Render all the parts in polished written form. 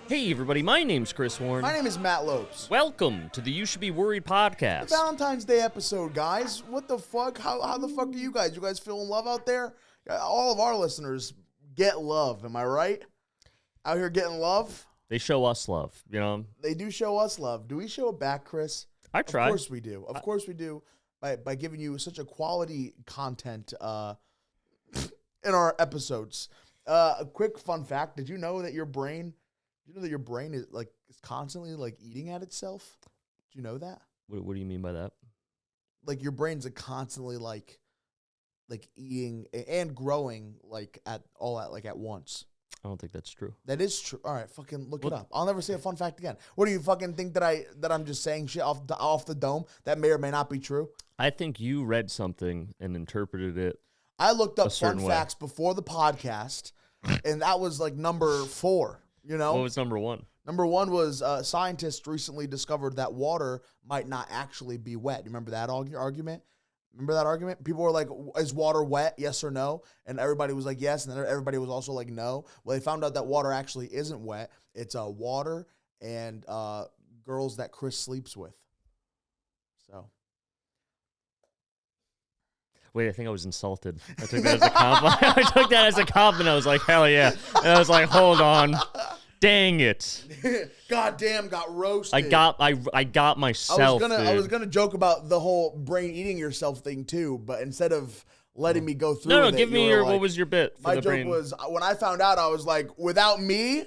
Hey everybody, my name's Chris Warren. My name is Matt Lopes. Welcome to the You Should Be Worried podcast. The Valentine's Day episode, guys. What the fuck? How the fuck are you guys? You guys feeling love out there? All of our listeners get love, am I right? Out here getting love? They show us love, you know? They do show us love. Do we show it back, Chris? I try. Of course we do. Of course we do. By giving you such a quality content in our episodes. A quick fun fact: did you know that your brain is constantly eating at itself? Do you know that? What do you mean by that? Like your brain's constantly like eating and growing at once. I don't think that's true. That is true. All right, fucking look it up. I'll never say a fun fact again. What do you fucking think that I'm just saying shit off the dome that may or may not be true? I think you read something and interpreted it. I looked up fun facts before the podcast, and that was number 4. You know, What was number 1? Number 1 was scientists recently discovered that water might not actually be wet. You remember that argument? Remember that argument? People were like, is water wet? Yes or no? And everybody was like, yes. And then everybody was also like, no. Well, they found out that water actually isn't wet. It's water and girls that Chris sleeps with. So. Wait, I think I was insulted. I took that as a compliment. I was like, hell yeah. And I was like, hold on. Dang it. Goddamn, got roasted. I got myself. I was gonna joke about the whole brain eating yourself thing too, but instead of letting me go through No, give me what was your bit for my the joke brain? was when I found out, I was like, without me.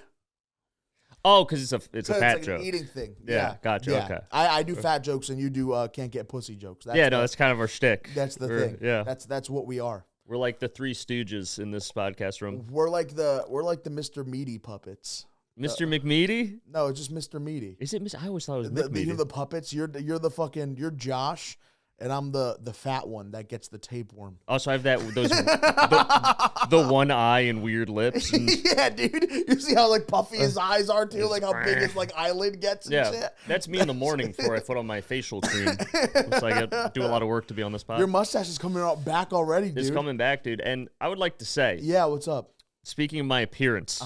Oh, because it's a fat like joke. An eating thing. Yeah, gotcha. Yeah. Okay. I do fat jokes and you do can't get pussy jokes. That's kind of our shtick. That's the thing. Yeah. That's what we are. We're like the Three Stooges in this podcast room. We're like the Mr. Meaty puppets. Mr. McMeaty? No, it's just Mr. Meaty. Is it? I always thought it was You're McMeaty. the puppets. You're Josh, and I'm the fat one that gets the tapeworm. Also, I have the one eye and weird lips. And yeah, dude. You see how puffy his eyes are too, how big his eyelid gets and shit. That's me in the morning before I put on my facial cream. Looks like I do a lot of work to be on this podcast. Your mustache is coming out back already, dude. It's coming back, dude. And I would like to say, yeah, what's up? Speaking of my appearance,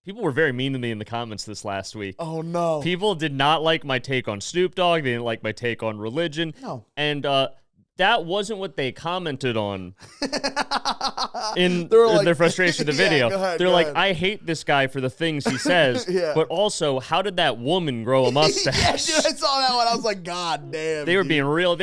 people were very mean to me in the comments this last week. Oh, no. People did not like my take on Snoop Dogg. They didn't like my take on religion. No. And that wasn't what they commented on in like, their frustration of the video. Go ahead, They're like, I hate this guy for the things he says, but also, how did that woman grow a mustache? Yeah, dude, I saw that one. I was like, God damn. They were being real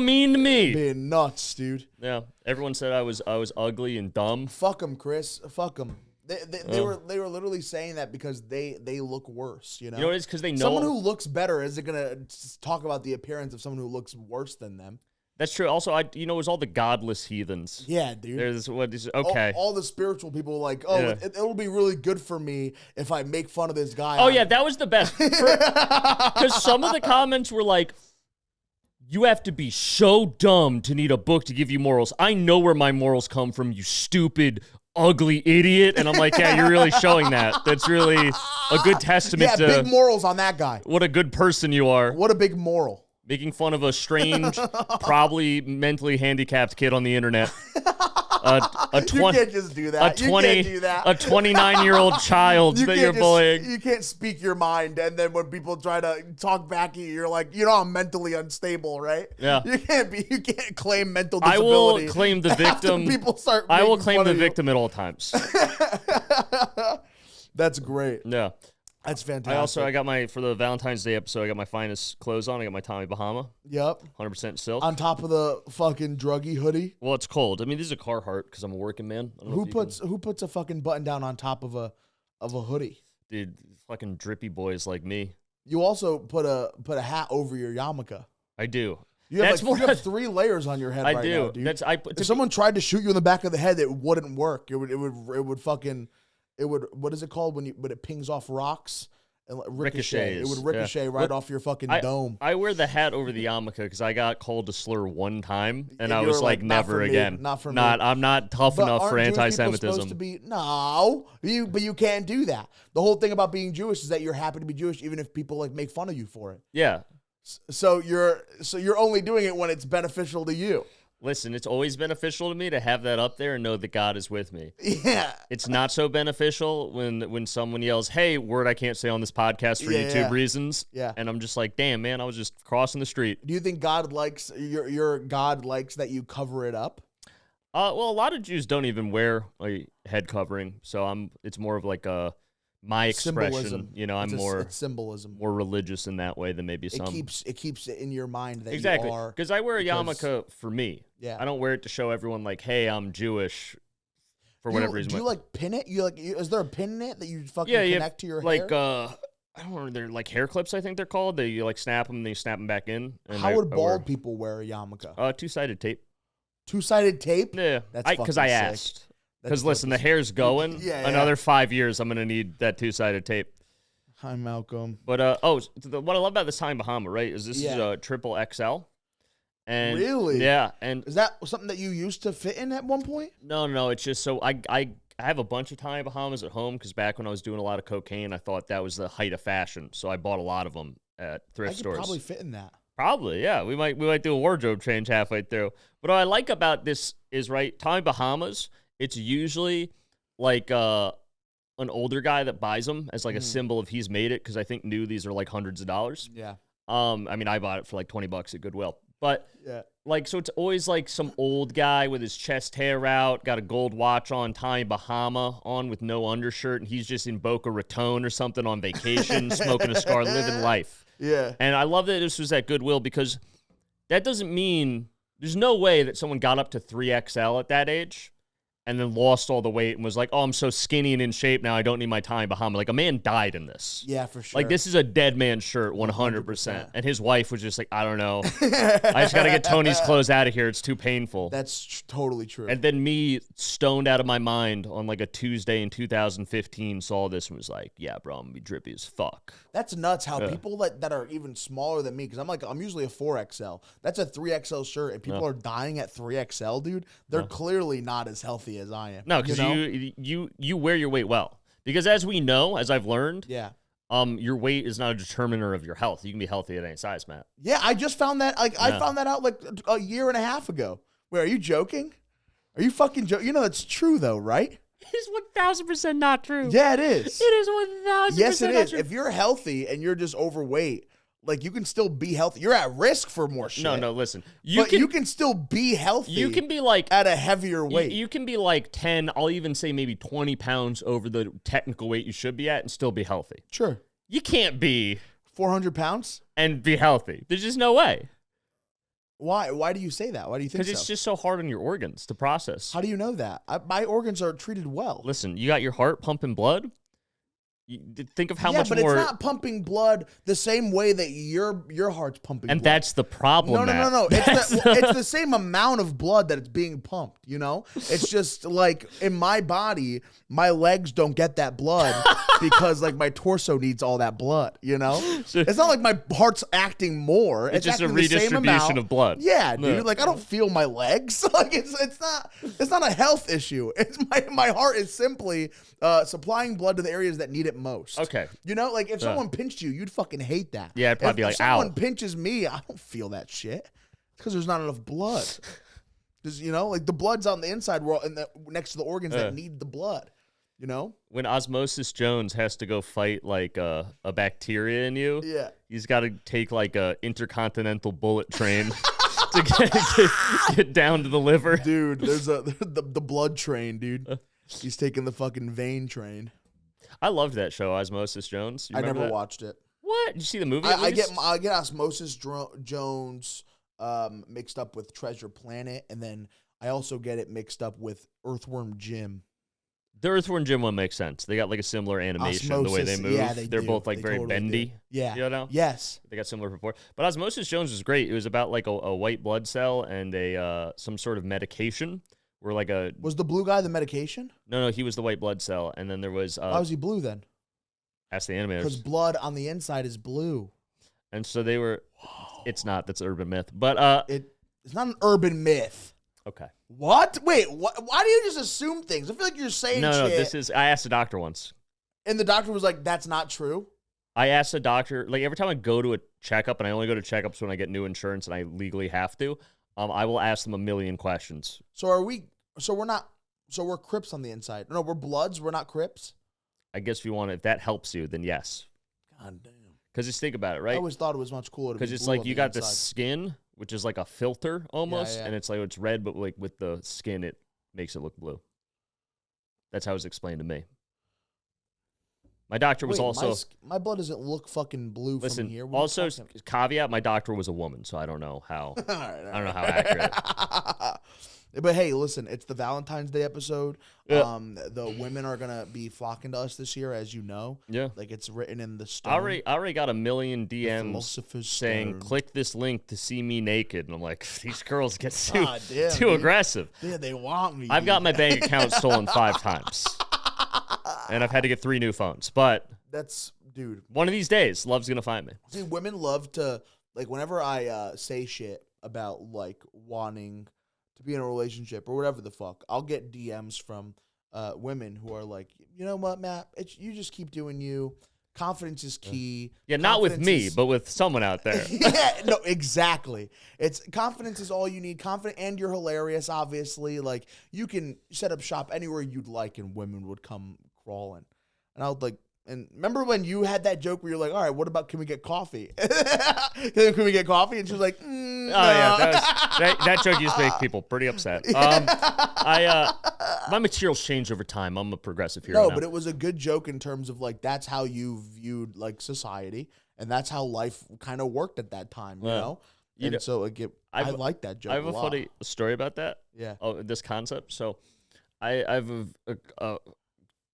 mean to me. Being nuts, dude. Yeah. Everyone said I was ugly and dumb. Fuck them, Chris. Fuck them. They were literally saying that because they look worse, you know? You know what it is? Because they know. Someone who looks better isn't going to talk about the appearance of someone who looks worse than them. That's true. Also, it was all the godless heathens. Yeah, dude. Okay. All the spiritual people were like, it'll be really good for me if I make fun of this guy. Oh, yeah, that was the best. Because some of the comments were like, you have to be so dumb to need a book to give you morals. I know where my morals come from, you stupid, ugly idiot. And I'm like, yeah, you're really showing that. That's really a good testament to big morals on that guy. What a good person you are. What a big moral. Making fun of a strange, probably mentally handicapped kid on the internet. You can't just do that. You can't do that. A 29-year-old child that you're bullying. You can't speak your mind, and then when people try to talk back at you, you're like, I'm mentally unstable, right? Yeah. You can't claim mental disability. I will claim the victim. People start. I will claim the victim at all times. That's great. Yeah. That's fantastic. I got for the Valentine's Day episode, I got my finest clothes on. I got my Tommy Bahama. Yep. 100% silk. On top of the fucking druggy hoodie. Well, it's cold. I mean, this is a Carhartt because I'm a working man. Who puts a fucking button down on top of a hoodie? Dude, fucking drippy boys like me. You also put a hat over your yarmulke. I do. You have, you have 3 layers on your head right now, dude. If someone tried to shoot you in the back of the head, it wouldn't work. It would what is it called when it pings off rocks and ricochet? It would ricochet off your fucking dome. I wear the hat over the yarmulke because I got called a slur one time, and I was like, never again. Not for me. I'm not tough enough for anti-Semitism. No, but you can't do that. The whole thing about being Jewish is that you're happy to be Jewish, even if people make fun of you for it. Yeah. So you're only doing it when it's beneficial to you. Listen, it's always beneficial to me to have that up there and know that God is with me. Yeah. It's not so beneficial when someone yells, "Hey, word I can't say on this podcast for YouTube reasons." Yeah. And I'm just like, "Damn, man, I was just crossing the street." Do you think God likes your God likes that you cover it up? Well, a lot of Jews don't even wear a head covering, so it's more of like my expression. Symbolism. It's symbolism. more religious in that way than maybe some. It keeps it in your mind that exactly you are. Because I wear a yarmulke for me. Yeah. I don't wear it to show everyone like, hey, I'm Jewish. For whatever reason. Do you like pin it? Is there a pin in it that you fucking connect to your like, hair? I don't know. They're like hair clips. I think they're called. You like snap them, and you snap them back in. And How would bald people wear a yarmulke? 2-sided tape. 2-sided tape? Yeah, because I asked. Because listen, the hair's going. Another 5 years, I'm gonna need that 2-sided tape. Hi, Malcolm. But what I love about this Tommy Bahama, right, is this is a triple XL. And really? Yeah. And is that something that you used to fit in at one point? No. It's just so I have a bunch of Tommy Bahamas at home because back when I was doing a lot of cocaine, I thought that was the height of fashion. So I bought a lot of them at thrift stores. Probably fit in that. Probably, yeah. We might do a wardrobe change halfway through. But what I like about this is, right, Tommy Bahamas, it's usually like an older guy that buys them as like a symbol of he's made it, because I think these are like hundreds of dollars. Yeah. I mean, I bought it for like $20 at Goodwill. But like, so it's always like some old guy with his chest hair out, got a gold watch on, Tommy Bahama on with no undershirt, and he's just in Boca Raton or something on vacation, smoking a cigar, living life. Yeah. And I love that this was at Goodwill, because that doesn't mean there's no way that someone got up to 3XL at that age and then lost all the weight and was like, oh, I'm so skinny and in shape now, I don't need my Tommy Bahama. Like, a man died in this. Yeah, for sure. Like, this is a dead man's shirt, 100%. And his wife was just like, I don't know. I just got to get Tony's clothes out of here. It's too painful. That's totally true. And then me, stoned out of my mind on like a Tuesday in 2015, saw this and was like, yeah, bro, I'm going to be drippy as fuck. That's nuts how people that are even smaller than me, because I'm usually a 4XL. That's a 3XL shirt, and people are dying at 3XL, dude. They're clearly not as healthy as I am. No, because you wear your weight well. Because as we know, as I've learned, your weight is not a determiner of your health. You can be healthy at any size, Matt. Yeah, I just found that. I found that out like a year and a half ago. Wait, are you joking? Are you fucking joking? You know that's true though, right? It is 1,000% not true. Yeah, it is. It is 1,000%. Yes, it is. True. If you're healthy and you're just overweight, like, you can still be healthy. You're at risk for more shit. No, listen. You can still be healthy. You can be like at a heavier weight. You can be like 10, I'll even say maybe 20 pounds over the technical weight you should be at and still be healthy. Sure. You can't be 400 pounds and be healthy. There's just no way. Why? Why do you say that? Why do you think so? Because it's just so hard on your organs to process. How do you know that? My organs are treated well. Listen, you got your heart pumping blood. Think of how much more. Yeah, but it's not pumping blood the same way that your heart's pumping blood. And that's the problem, No. It's the same amount of blood that it's being pumped, you know? It's just like in my body, my legs don't get that blood because like my torso needs all that blood, you know? It's not like my heart's acting more. It's just a acting the same redistribution amount. of blood. Yeah, dude. Like, I don't feel my legs. Like, it's not a health issue. It's my heart is simply supplying blood to the areas that need it most. Okay. You know, like if someone pinched you, you'd fucking hate that. Yeah, I'd probably be like, if someone ow. pinches me, I don't feel that shit. It's because there's not enough blood. Because, you know, like the blood's on the inside world and next to the organs that need the blood. You know? When Osmosis Jones has to go fight like a bacteria in you, he's got to take like a intercontinental bullet train to get down to the liver. Dude, there's the blood train, dude. He's taking the fucking vein train. I loved that show, Osmosis Jones. I never watched it. What? Did you see the movie? I get Osmosis Jones mixed up with Treasure Planet, and then I also get it mixed up with Earthworm Jim. The Earthworm Jim one makes sense. They got like a similar animation, Osmosis, the way they move. yeah, They're both like very totally bendy. do. Yeah. You know? Yes. They got similar rapport. But Osmosis Jones was great. It was about like a white blood cell and some sort of medication. Where like was the blue guy the medication? No, he was the white blood cell, and then there was. Why was he blue then? Ask the animators. Because blood on the inside is blue. And so they were. Whoa. It's not. That's urban myth. But it's not an urban myth. Okay. What? Wait. What? Why do you just assume things? I feel like you're saying shit. No. This is. I asked a doctor once, and the doctor was like, "That's not true." I asked the doctor, like every time I go to a checkup, and I only go to checkups when I get new insurance and I legally have to. I will ask them a million questions. So are we? So we're not. So we're Crips on the inside. No, we're Bloods. We're not Crips. I guess if you want, if that helps you, then yes. God damn. Because just think about it, right? I always thought it was much cooler. Because it's like you got the skin, which is like a filter almost, yeah. and it's like it's red, but like with the skin, it makes it look blue. That's how it was explained to me. My doctor was also my blood doesn't look fucking blue listen, from here. Also, caveat: my doctor was a woman, so I don't know how. I don't know how accurate. But hey, listen, it's the Valentine's Day episode. Yeah. The women are gonna be flocking to us this year, as you know. Yeah, like it's written in the stone. I already got a million DMs saying, "Click this link to see me naked," and I'm like, these girls get too aggressive. Yeah, they want me. I've got my bank account stolen 5 times, and I've had to get 3 new phones. But that's dude. One of these days, love's gonna find me. See, women love to like whenever I say shit about like wanting to be in a relationship or whatever the fuck, I'll get DMs from women who are like, you know what, Matt, you just keep doing you. Confidence is key. Yeah, not with me, but with someone out there. Yeah, no, exactly. It's confidence is all you need. Confident, and you're hilarious, obviously. Like, you can set up shop anywhere you'd like, and women would come crawling. And I would like, and remember when you had that joke where you're like, all right, what about, can we get coffee? Can we get coffee? And she was like, no. Yeah, that joke used to make people pretty upset. My materials change over time. I'm a progressive hero. No, now. But it was a good joke in terms of like, that's how you viewed like society, and that's how life kind of worked at that time, you know? And so like, I like that joke. I have a funny story about that. Yeah. Oh, this concept. So I have a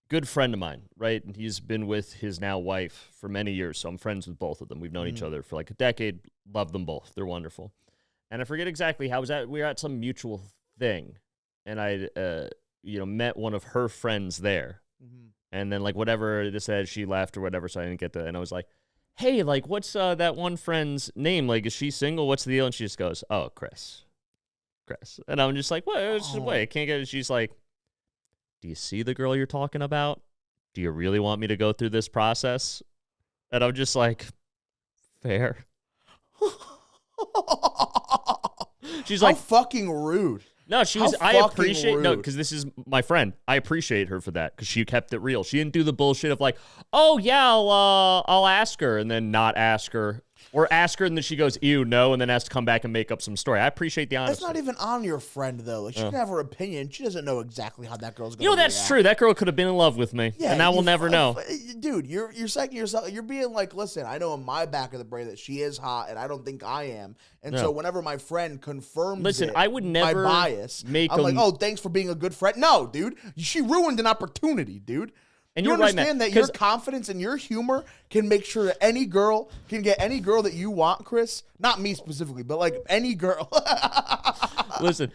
good friend of mine, right? And he's been with his now wife for many years. So I'm friends with both of them. We've known each other for like a decade. Love them both. They're wonderful. And I forget exactly how it was at. We were at some mutual thing, and I, met one of her friends there. Mm-hmm. And then like whatever this said, she left or whatever. So I didn't get that. And I was like, hey, like what's that one friend's name? Like, is she single? What's the deal? And she just goes, oh, Chris. And I'm just like, what? Wait, I can't get it. She's like, do you see the girl you're talking about? Do you really want me to go through this process? And I'm just like, fair. She's like, how fucking rude. No, she was. I appreciate rude. No, because this is my friend. I appreciate her for that because she kept it real. She didn't do the bullshit of like, oh yeah, I'll ask her and then not ask her. Or ask her and then she goes, ew, no, and then has to come back and make up some story. I appreciate the honesty. That's not even on your friend, though. Like, she can have her opinion. She doesn't know exactly how that girl's going to You know, that's true. That girl could have been in love with me, and now we'll never know. Dude, you're saying yourself, you're being like, listen, I know in my back of the brain that she is hot, and I don't think I am. And so whenever my friend confirms I would never my bias, I'm like, oh, thanks for being a good friend. No, dude. She ruined an opportunity, dude. And you understand that your confidence and your humor can make sure that any girl can get any girl that you want, Chris? Not me specifically, but like any girl. Listen,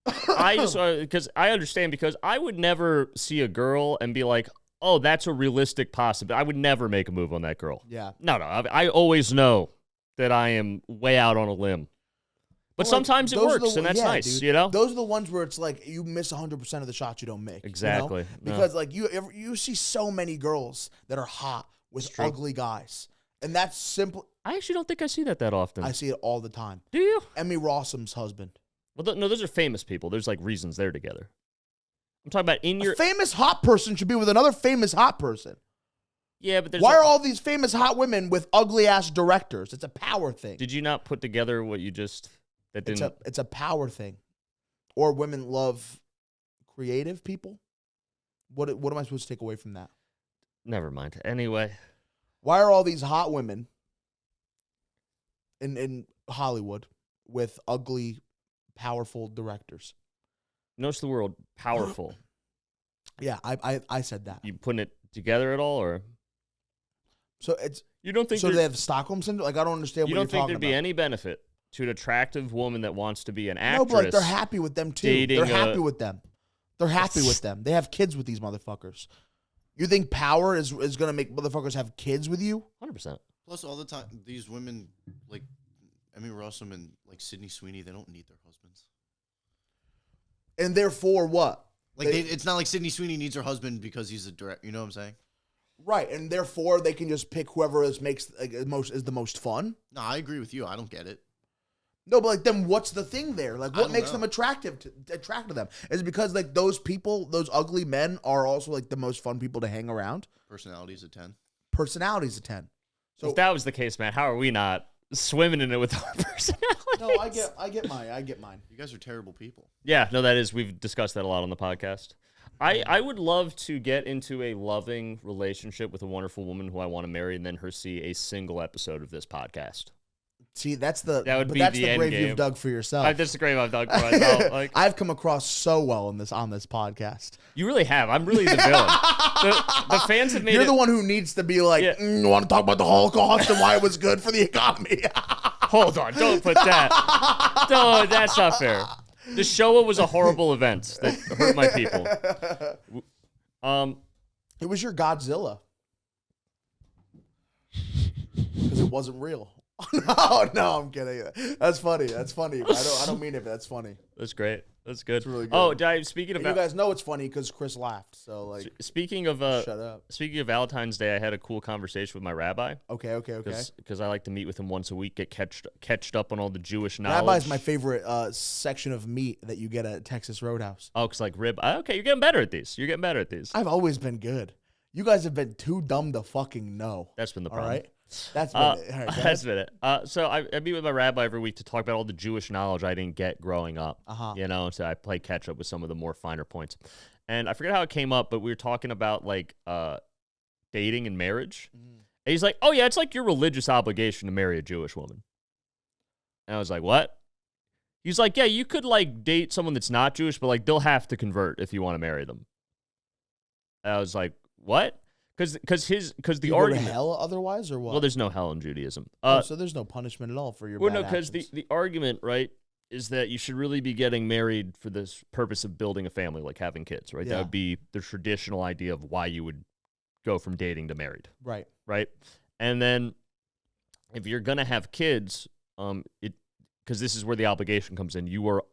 I just because I understand because I would never see a girl and be like, oh, that's a realistic possibility. I would never make a move on that girl. Yeah. No. I always know that I am way out on a limb. But sometimes it works, and that's nice, dude. You know? Those are the ones where it's like you miss 100% of the shots you don't make. Exactly. You know? Because like you see so many girls that are hot with ugly guys. And that's simple. I actually don't think I see that often. I see it all the time. Do you? Emmy Rossum's husband. Well, no, those are famous people. There's like reasons they're together. I'm talking about a famous hot person should be with another famous hot person. Yeah, but why are all these famous hot women with ugly ass directors? It's a power thing. Did you not put together what you just... It's a power thing. Or women love creative people. What am I supposed to take away from that? Never mind. Anyway. Why are all these hot women in Hollywood with ugly, powerful directors? Notice the word powerful. Yeah, I said that. You putting it together at all, or? So it's... You don't think so they have Stockholm Syndrome? Like, I don't understand what you're talking about. You don't think there'd be any benefit to an attractive woman that wants to be an actress? No, but like, they're happy with them, too. They're happy with them. They're happy with them. They have kids with these motherfuckers. You think power is going to make motherfuckers have kids with you? 100%. Plus, all the time, these women, like Emmy Rossum and like Sydney Sweeney, they don't need their husbands. And therefore, what? Like, it's not like Sydney Sweeney needs her husband because he's a director. You know what I'm saying? Right, and therefore they can just pick whoever is the most fun. No, I agree with you. I don't get it. No, but like, then what's the thing there? Like, I what don't makes know. them attractive to them? Is it because like those people, those ugly men, are also like the most fun people to hang around? Personality's a 10. Personality's a 10. So If that was the case, man, how are we not swimming in it with our personalities? no, I get mine. You guys are terrible people. Yeah, no, that is, we've discussed that a lot on the podcast. I would love to get into a loving relationship with a wonderful woman who I want to marry, and then her see a single episode of this podcast. See, that's That would but be that's the the end grave game. you've dug for yourself. That's the grave I've dug for myself. Like, I've come across so well on this podcast. you really have. I'm really the villain. The fans have made You're it. the one who needs to be like, Yeah. you want to talk about the Holocaust and why it was good for the economy? Hold on, don't put that. No, that's not fair. The Showa was a horrible event that hurt my people. It was your Godzilla. Because it wasn't real. No, I'm kidding. That's funny. I don't mean it, but that's funny. That's great. That's good. really good. Oh, speaking of And you guys know it's funny because Chris laughed. So like, speaking of shut up. speaking of Valentine's Day, I had a cool conversation with my rabbi Okay. because I like to meet with him once a week, get catched up on all the Jewish knowledge. Rabbi's my favorite section of meat that you get at Texas Roadhouse. Oh, it's like rib. Okay, you're getting better at these. You're getting better at these. I've always been good. You guys have been too dumb to fucking know. That's been the All problem. right. That's been it. All right, go ahead. That's been it. So I meet with my rabbi every week to talk about all the Jewish knowledge I didn't get growing up. You know, so I play catch up with some of the more finer points. And I forget how it came up, but we were talking about like dating and marriage. And he's like, "Oh yeah, it's like your religious obligation to marry a Jewish woman." And I was like, "What?" He's like, "Yeah, you could like date someone that's not Jewish, but like they'll have to convert if you want to marry them." And I was like, "What?" Because the You go to argument. hell otherwise or what? Well, there's no hell in Judaism. so there's no punishment at all for your Well, bad no, because actions. the argument, right, is that you should really be getting married for this purpose of building a family, like having kids, right? Yeah. That would be the traditional idea of why you would go from dating to married, Right. right? And then if you're gonna have kids, because this is where the obligation comes in, you are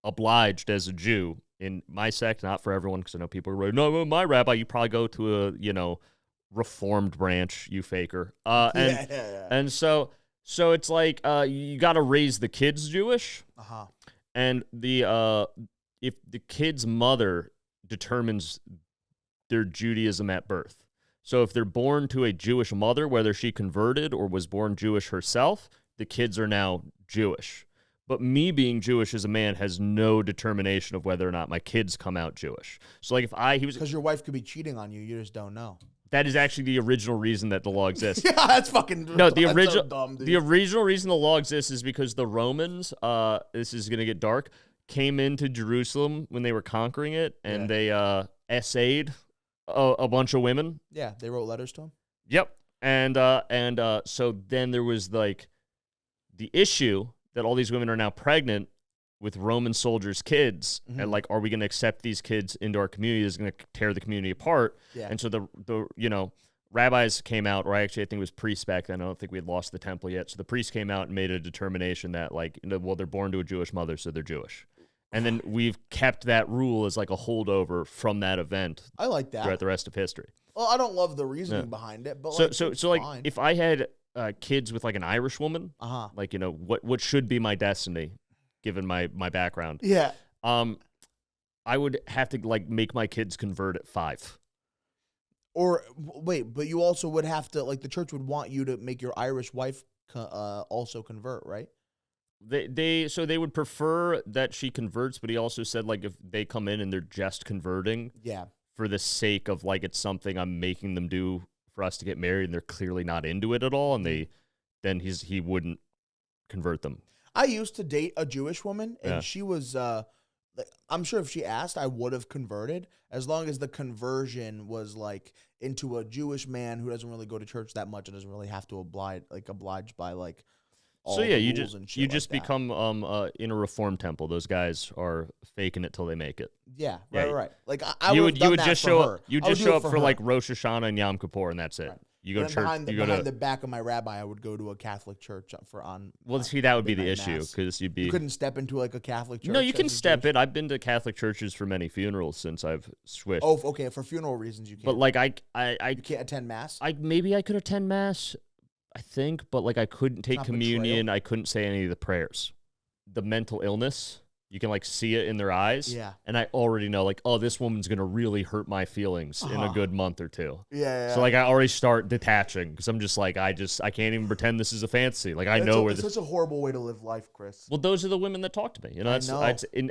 obliged as a Jew in my sect, not for everyone, because I know people are like, no, my rabbi, you probably go to a reformed branch, you faker. Yeah. And so it's like you got to raise the kids Jewish, and if the kid's mother determines their Judaism at birth. So if they're born to a Jewish mother, whether she converted or was born Jewish herself, the kids are now Jewish. But me being Jewish as a man has no determination of whether or not my kids come out Jewish. So like if Because your wife could be cheating on you, you just don't know. that is actually the original reason that the law exists. Yeah, that's fucking No, the that's original so dumb, dude. the original reason the law exists is because the Romans, this is gonna get dark, came into Jerusalem when they were conquering it, and they essayed a bunch of women. Yeah, they wrote letters to him. Yep, and so then there was like the issue that all these women are now pregnant with Roman soldiers' kids, and like, are we going to accept these kids into our community? Is going to tear the community apart. Yeah. And so the rabbis came out, or actually I think it was priests back then. I don't think we had lost the temple yet. So the priests came out and made a determination that like, well, they're born to a Jewish mother, so they're Jewish. And then we've kept that rule as like a holdover from that event I like that. throughout the rest of history. Well, I don't love the reasoning behind it, but So it's like fine. if I had kids with like an Irish woman, like what should be my destiny, given my background. Yeah. I would have to like make my kids convert at 5. Or wait, but you also would have to, like, the church would want you to make your Irish wife also convert, right? They would prefer that she converts, but he also said like if they come in and they're just converting, Yeah. for the sake of like it's something I'm making them do for us to get married, and they're clearly not into it at all, and he wouldn't convert them. I used to date a Jewish woman, and she was, I'm sure if she asked, I would have converted, as long as the conversion was, like, into a Jewish man who doesn't really go to church that much and doesn't really have to oblige by, like, all So yeah, the you rules just and shit you like just that. become in a reform temple. Those guys are faking it till they make it. Yeah, Yeah, right. Like, I you would would just show up. You I would just do show it up for her. like Rosh Hashanah and Yom Kippur, and that's it. Right. You go to And church. behind You go the to back of my rabbi, I would go to a Catholic church on. well. See, that would be the midnight issue mass. because you'd You be. couldn't step into like a Catholic church. No, you as can a step Jewish- it. I've been to Catholic churches for many funerals since I've switched. Oh, okay. For funeral reasons, you can't. but like I you can't attend mass. maybe I could attend mass, I think, but like I couldn't take not communion. I couldn't say any of the prayers. the mental illness. You can like see it in their eyes. Yeah. And I already know like, oh, this woman's going to really hurt my feelings in a good month or two. Yeah. So like I already start detaching because I'm just like, I can't even pretend this is a fantasy. Like I know where it's such a horrible way to live life, Chris. Well, those are the women that talk to me. You know,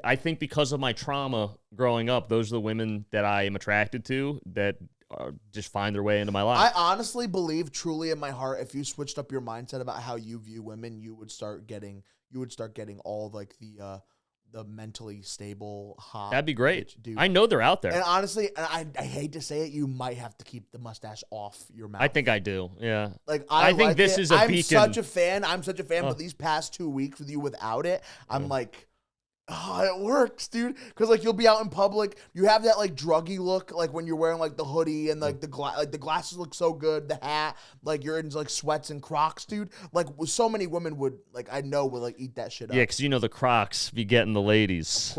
I think because of my trauma growing up, those are the women that I am attracted to that just find their way into my life. I honestly believe, truly in my heart, if you switched up your mindset about how you view women, you would start getting all like the mentally stable, hot. That'd be great. Dude. I know they're out there. And honestly, I hate to say it, you might have to keep the mustache off your mouth. I think I do. Yeah. Like I think like this it. is a beacon. I'm such a fan. But these past 2 weeks with you without it, I'm like, oh, it works, dude. Because like you'll be out in public, you have that like druggy look, like when you're wearing like the hoodie and like the glasses look so good, the hat, like you're in like sweats and Crocs, dude. Like so many women would like would like eat that shit up. Yeah, because you know the Crocs be getting the ladies. Of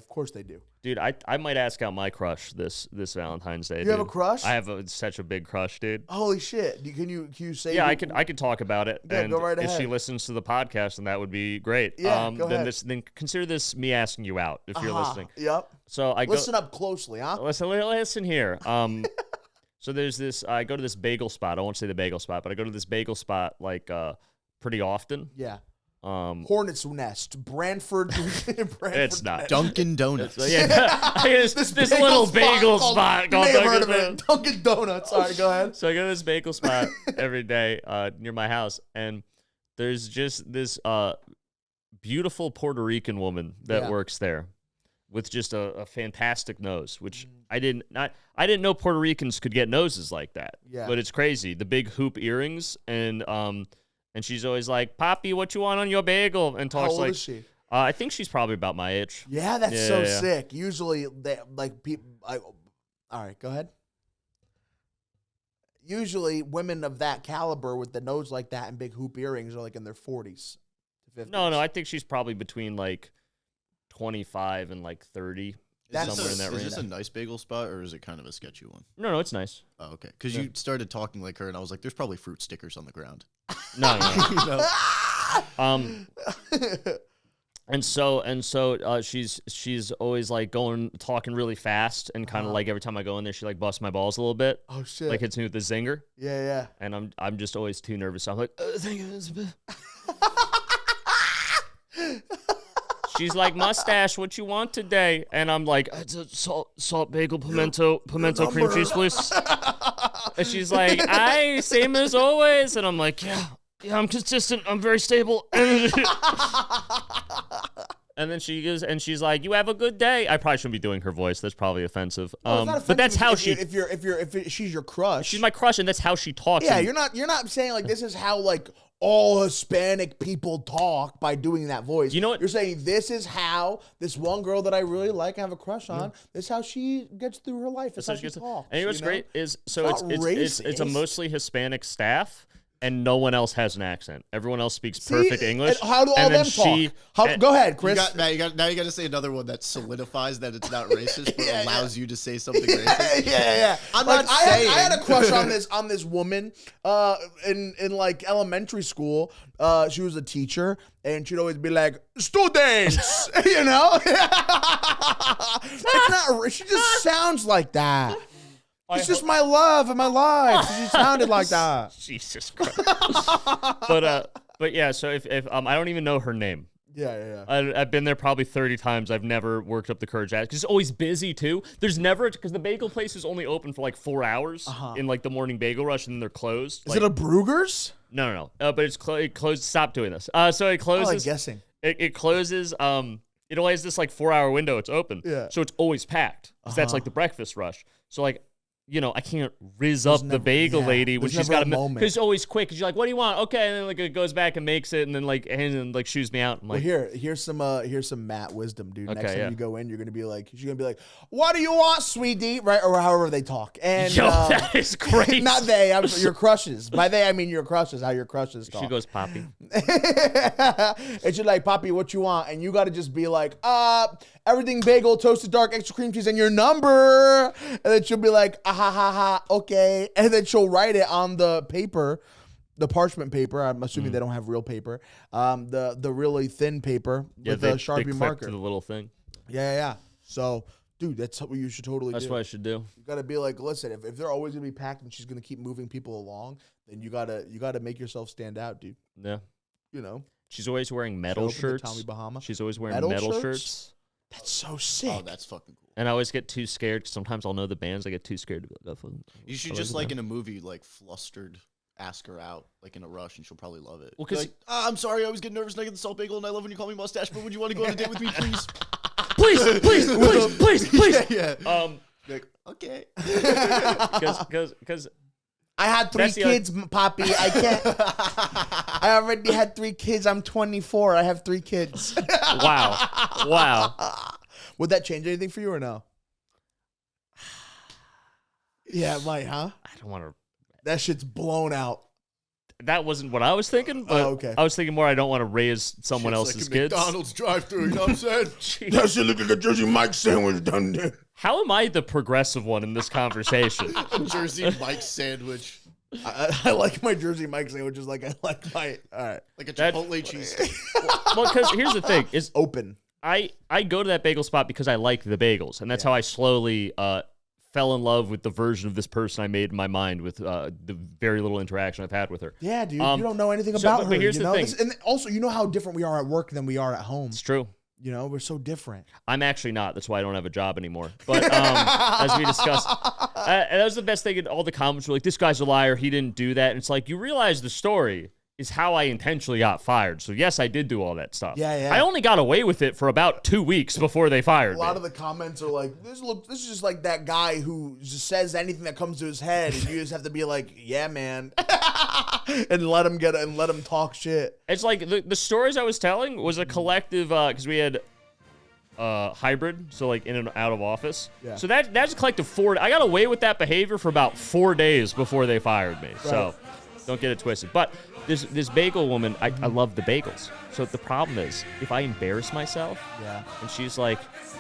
course they do. Dude, I might ask out my crush this Valentine's Day. You have a crush? I have such a big crush, dude. Holy shit! Can you say? Yeah, I could talk about it. Yeah, and go right if ahead. she listens to the podcast, then that would be great. Yeah, go ahead. Then consider this me asking you out if you're listening. Yep. So listen up closely, huh? Listen here. So there's this. I go to this bagel spot. I won't say the bagel spot, but I go to this bagel spot like pretty often. Yeah. Hornet's Nest, Brantford. It's not Dunkin' Donuts. This little bagel spot called Dunkin' Donuts. All right, go ahead. So I go to this bagel spot every day near my house, and there's just this beautiful Puerto Rican woman that works there with just a fantastic nose, which I didn't know Puerto Ricans could get noses like that. Yeah. But it's crazy. The big hoop earrings and she's always like, "Poppy, what you want on your bagel?" And talks How old like, is she? I think she's probably about my age. Yeah, that's sick. Usually, they like people. All right, go ahead. Usually, women of that caliber with the nose like that and big hoop earrings are like in their 40s to 50s. No, I think she's probably between like 25 and like 30. Somewhere in that range. Is this a nice bagel spot or is it kind of a sketchy one? No, it's nice. Oh, okay. Because you started talking like her, and I was like, "There's probably fruit stickers on the ground." No. And so she's always like talking really fast and kind of like every time I go in there, she like busts my balls a little bit. Oh shit! Like hits me with the zinger. Yeah. And I'm just always too nervous. I'm like, thank you. She's like, "Mustache, what you want today?" And I'm like, "It's a salt bagel, pimento cream cheese, please." And she's like, same as always." And I'm like, yeah, I'm consistent. I'm very stable. And then she goes, and she's like, "You have a good day." I probably shouldn't be doing her voice. That's probably offensive. Well, it's not but that's how if she's your crush. She's my crush, and that's how she talks. Yeah, you're not saying like this is how like all Hispanic people talk by doing that voice. You know what? You're saying this is how this one girl that I really like and have a crush on. This is how she gets through her life. That's how she talks. And what's great is it's a mostly Hispanic staff. And no one else has an accent. Everyone else speaks perfect English. How do all them talk? Go ahead, Chris. Now you got to say another one that solidifies that it's not racist, but allows you to say something racist. Yeah. I'm not saying. I had a crush on this woman in like elementary school. She was a teacher, and she'd always be like, "Students," you know. It's not. She just sounds like that. It's just my love and my life. She sounded like that. Jesus Christ. But yeah, so if I don't even know her name. Yeah. I've been there probably 30 times. I've never worked up the courage because it's always busy too. There's never, because the bagel place is only open for like 4 hours in like the morning bagel rush, and then they're closed. Is it a Bruegger's? No. But it's it closed. Stop doing this. So it closes. I like guessing. It closes. It only has this like 4 hour window. It's open. Yeah. So it's always packed because that's like the breakfast rush. So like, you know, I can't up the bagel lady when she's got a moment. Because it's always quick. Because you're like, "What do you want?" Okay, and then like it goes back and makes it, and then like shoos me out. I'm like, well, here's some Matt wisdom, dude. Next time you go in, she's gonna be like, "What do you want, sweetie?" Right, or however they talk. And that is great. Not they, your crushes. By they, I mean your crushes. How your crushes talk. She goes, "Poppy," and she's like, "Poppy, what you want?" And you got to just be like, everything bagel, toasted dark, extra cream cheese, and your number. And then she'll be like, ha, okay. And then she'll write it on the paper. The parchment paper. I'm assuming they don't have real paper. The really thin paper with a Sharpie clip marker. to the little thing. Yeah. So, dude, that's what you should totally do. That's what I should do. You gotta be like, listen, if they're always gonna be packed and she's gonna keep moving people along, then you gotta make yourself stand out, dude. Yeah. You know. She's always wearing metal shirts. Tommy Bahama. She's always wearing metal shirts. That's so sick. Oh, that's fucking cool. And I always get too scared because sometimes I'll know the bands. I get too scared to be like, oh, You should just like in a movie, like flustered, ask her out like in a rush, and she'll probably love it. Well, because like, I'm sorry, I always get nervous when I get the salt bagel, and I love when you call me mustache. But would you want to go on a date with me, please? please. Yeah. Like, okay. Because I had 3 kids, Poppy. I can't. I already had 3 kids. I'm 24. I have 3 kids. Wow. Would that change anything for you or no? Yeah, it might, huh? I don't want to. That shit's blown out. That wasn't what I was thinking, but okay. I was thinking more I don't want to raise someone else's kids. McDonald's drive-thru, you know what I'm saying? That shit look like a Jersey Mike sandwich done there. How am I the progressive one in this conversation? A Jersey Mike sandwich. I like my Jersey Mike sandwiches like I like my... All right. Like a Chipotle cheesesteak. Well, because here's the thing. Is open. I go to that bagel spot because I like the bagels, and that's how I slowly fell in love with the version of this person I made in my mind with the very little interaction I've had with her. Yeah, dude. You don't know anything about her. But here's the thing. And also, you know how different we are at work than we are at home. It's true. You know, we're so different. I'm actually not. That's why I don't have a job anymore. But as we discussed, that was the best thing. All the comments were like, this guy's a liar. He didn't do that. And it's like, you realize the story is how I intentionally got fired. So yes, I did do all that stuff. Yeah. I only got away with it for about 2 weeks before they fired me. A lot of the comments are like, this is just like that guy who just says anything that comes to his head, and you just have to be like, yeah, man, and let him talk shit. It's like the stories I was telling was a collective because we had hybrid, so like in and out of office. Yeah. So that's a collective 4. I got away with that behavior for about 4 days before they fired me. Right. So don't get it twisted. But this bagel woman, I love the bagels. So the problem is, if I embarrass myself, and she's like,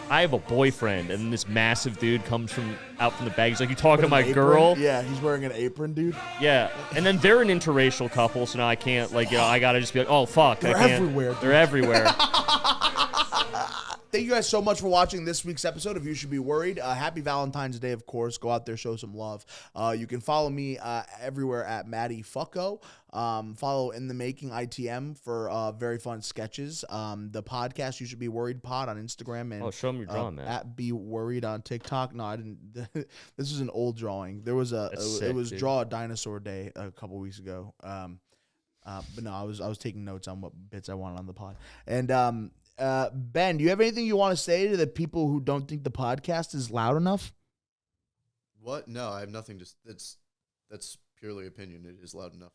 I have a boyfriend, and this massive dude comes out from the bag. He's like, you talking to my girl? Yeah, he's wearing an apron, dude. Yeah, and then they're an interracial couple, so now I can't, like, I gotta just be like, oh, fuck. They're everywhere. Dude. They're everywhere. Thank you guys so much for watching this week's episode of You Should Be Worried. Happy Valentine's Day, of course. Go out there, show some love. You can follow me everywhere at Maddie Fucko. Follow In the Making ITM for very fun sketches. The podcast, You Should Be Worried Pod on Instagram. And show them your drawing, man. At Be Worried on TikTok. No, I didn't. This is an old drawing. There was it was dude. Draw a Dinosaur Day a couple weeks ago. But no, I was taking notes on what bits I wanted on the pod. And Ben, do you have anything you want to say to the people who don't think the podcast is loud enough? What? No, I have nothing to. That's purely opinion. It is loud enough.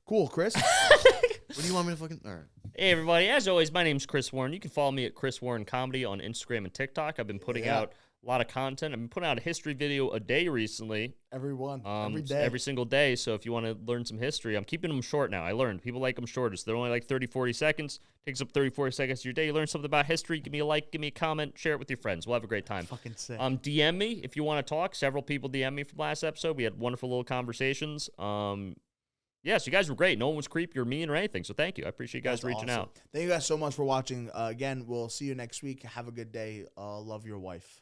Cool, Chris. What do you want me to fucking? All right. Hey, everybody. As always, my name's Chris Warren. You can follow me at Chris Warren Comedy on Instagram and TikTok. I've been putting out a lot of content. I've been putting out a history video a day recently. Every day. Every single day. So if you want to learn some history, I'm keeping them short now. I learned. People like them shorter. So they're only like 30, 40 seconds. Takes up 30, 40 seconds of your day. You learn something about history. Give me a like. Give me a comment. Share it with your friends. We'll have a great time. Fucking sick. DM me if you want to talk. Several people DM me from last episode. We had wonderful little conversations. Yes, you guys were great. No one was creepy or mean or anything. So thank you. I appreciate you guys reaching out. Thank you guys so much for watching. Again, we'll see you next week. Have a good day. Love your wife.